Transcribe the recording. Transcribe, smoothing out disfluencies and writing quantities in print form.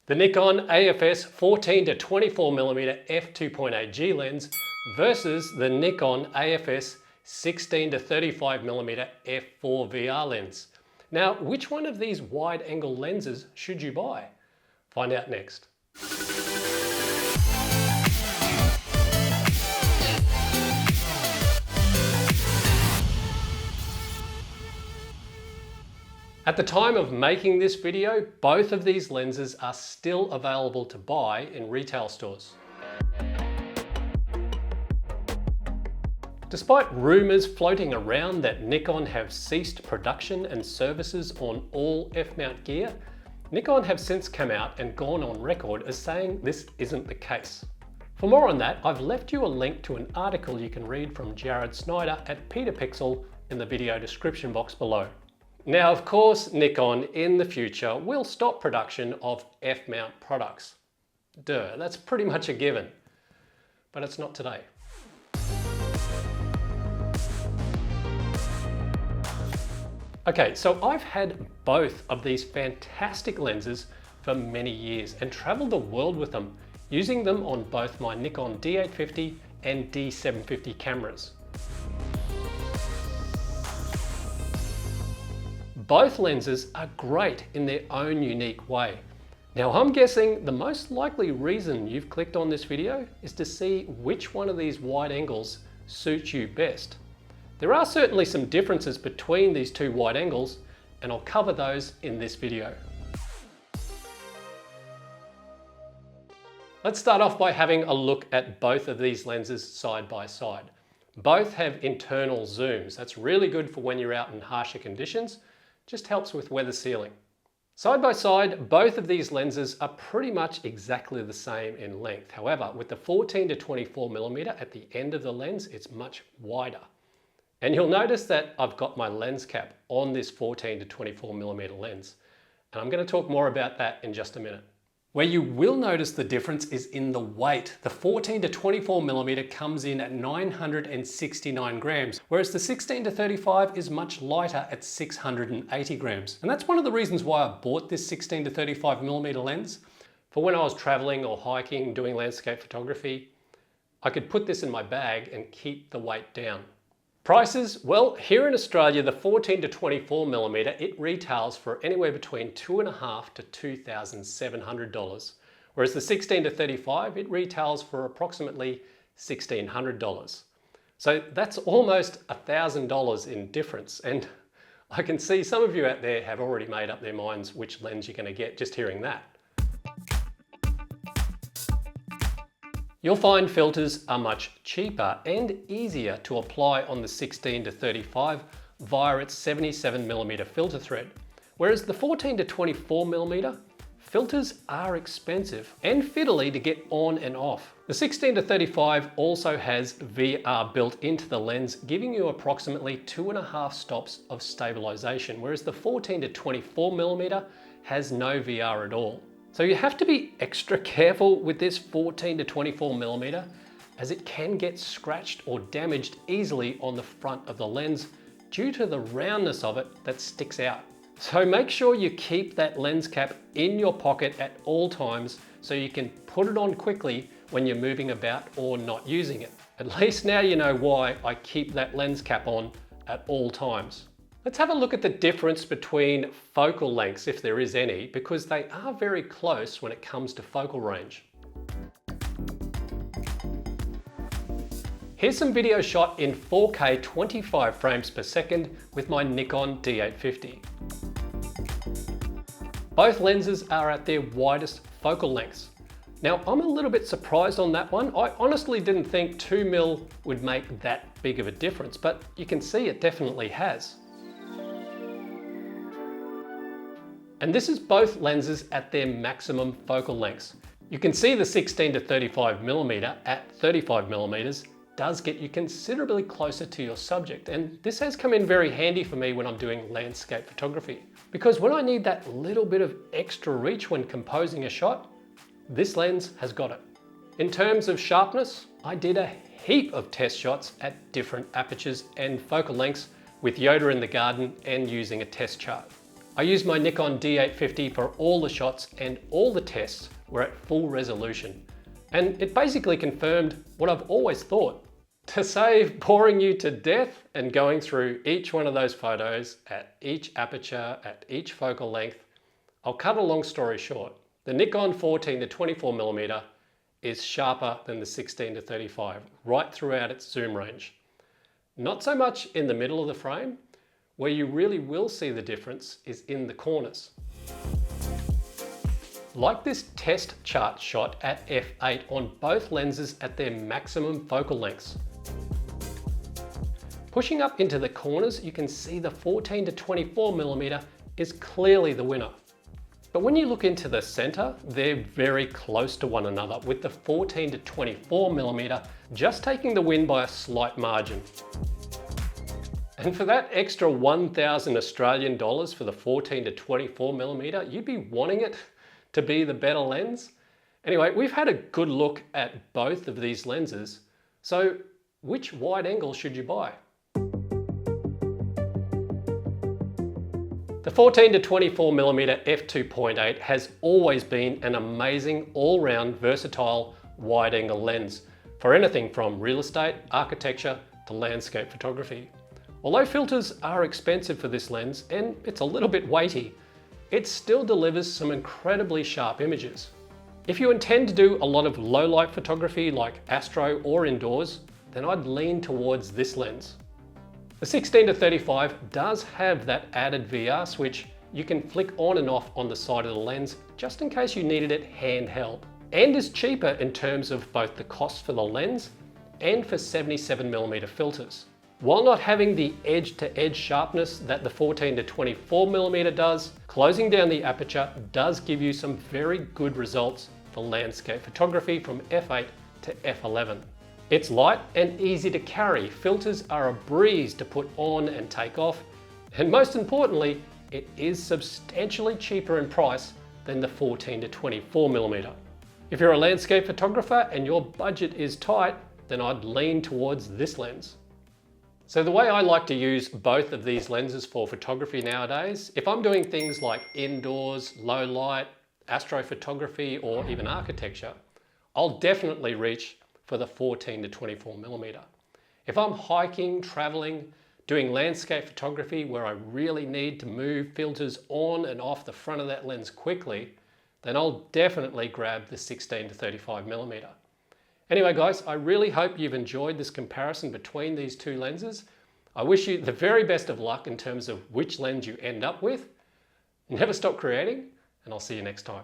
The Nikon AFS 14-24mm f2.8G lens versus the Nikon AFS 16-35mm f4 VR lens. Now, which one of these wide-angle lenses should you buy? Find out next. At the time of making this video, both of these lenses are still available to buy in retail stores. Despite rumours floating around that Nikon have ceased production and services on all F Mount gear, Nikon have since come out and gone on record as saying this isn't the case. For more on that, I've left you a link to an article you can read from Jared Snyder at PetaPixel in the video description box below. Now, of course, Nikon in the future will stop production of F Mount products. Duh, that's pretty much a given. But it's not today. Okay, so I've had both of these fantastic lenses for many years and traveled the world with them, using them on both my Nikon D850 and D750 cameras. Both lenses are great in their own unique way. Now, I'm guessing the most likely reason you've clicked on this video is to see which one of these wide angles suits you best. There are certainly some differences between these two wide angles, and I'll cover those in this video. Let's start off by having a look at both of these lenses side by side. Both have internal zooms. That's really good for when you're out in harsher conditions. Just helps with weather sealing. Side by side, both of these lenses are pretty much exactly the same in length. However, with the 14-24mm at the end of the lens, it's much wider. And you'll notice that I've got my lens cap on this 14-24mm lens. And I'm going to talk more about that in just a minute. Where you will notice the difference is in the weight. The 14-24mm comes in at 969 grams, whereas the 16-35 is much lighter at 680 grams. And that's one of the reasons why I bought this 16-35mm lens. For when I was traveling or hiking, doing landscape photography, I could put this in my bag and keep the weight down. Prices? Well, here in Australia, the 14-24mm, it retails for anywhere between $2,500 to $2,700, whereas the 16-35, it retails for approximately $1,600. So that's almost $1,000 in difference, and I can see some of you out there have already made up their minds which lens you're going to get just hearing that. You'll find filters are much cheaper and easier to apply on the 16-35 via its 77mm filter thread, whereas the 14-24mm filters are expensive and fiddly to get on and off. The 16-35 also has VR built into the lens, giving you approximately 2.5 stops of stabilization, whereas the 14-24mm has no VR at all. So you have to be extra careful with this 14-24mm as it can get scratched or damaged easily on the front of the lens due to the roundness of it that sticks out. So make sure you keep that lens cap in your pocket at all times so you can put it on quickly when you're moving about or not using it. At least now you know why I keep that lens cap on at all times. Let's have a look at the difference between focal lengths, if there is any, because they are very close when it comes to focal range. Here's some video shot in 4K 25 frames per second with my Nikon D850. Both lenses are at their widest focal lengths. Now, I'm a little bit surprised on that one. I honestly didn't think 2mm would make that big of a difference, but you can see it definitely has. And this is both lenses at their maximum focal lengths. You can see the 16-35mm at 35mm does get you considerably closer to your subject, and this has come in very handy for me when I'm doing landscape photography, because when I need that little bit of extra reach when composing a shot, this lens has got it. In terms of sharpness, I did a heap of test shots at different apertures and focal lengths with Yoda in the garden and using a test chart. I used my Nikon D850 for all the shots and all the tests were at full resolution. And it basically confirmed what I've always thought. To save boring you to death and going through each one of those photos at each aperture, at each focal length, I'll cut a long story short. The Nikon 14-24mm is sharper than the 16-35 right throughout its zoom range. Not so much in the middle of the frame. Where you really will see the difference is in the corners. Like this test chart shot at f8 on both lenses at their maximum focal lengths. Pushing up into the corners, you can see the 14-24mm is clearly the winner. But when you look into the center, they're very close to one another, with the 14-24mm just taking the win by a slight margin. And for that extra 1,000 Australian dollars for the 14-24mm, you'd be wanting it to be the better lens. Anyway, we've had a good look at both of these lenses. So which wide angle should you buy? The 14-24mm f2.8 has always been an amazing all-round versatile wide-angle lens for anything from real estate, architecture to landscape photography. Although filters are expensive for this lens and it's a little bit weighty, it still delivers some incredibly sharp images. If you intend to do a lot of low light photography like astro or indoors, then I'd lean towards this lens. The 16-35 does have that added VR switch you can flick on and off on the side of the lens just in case you needed it handheld, and is cheaper in terms of both the cost for the lens and for 77mm filters. While not having the edge-to-edge sharpness that the 14-24mm does, closing down the aperture does give you some very good results for landscape photography from f8 to f11. It's light and easy to carry, filters are a breeze to put on and take off, and most importantly, it is substantially cheaper in price than the 14-24mm. If you're a landscape photographer and your budget is tight, then I'd lean towards this lens. So the way I like to use both of these lenses for photography nowadays, if I'm doing things like indoors, low light, astrophotography, or even architecture, I'll definitely reach for the 14-24mm. If I'm hiking, traveling, doing landscape photography where I really need to move filters on and off the front of that lens quickly, then I'll definitely grab the 16-35mm. Anyway guys, I really hope you've enjoyed this comparison between these two lenses. I wish you the very best of luck in terms of which lens you end up with. Never stop creating, and I'll see you next time.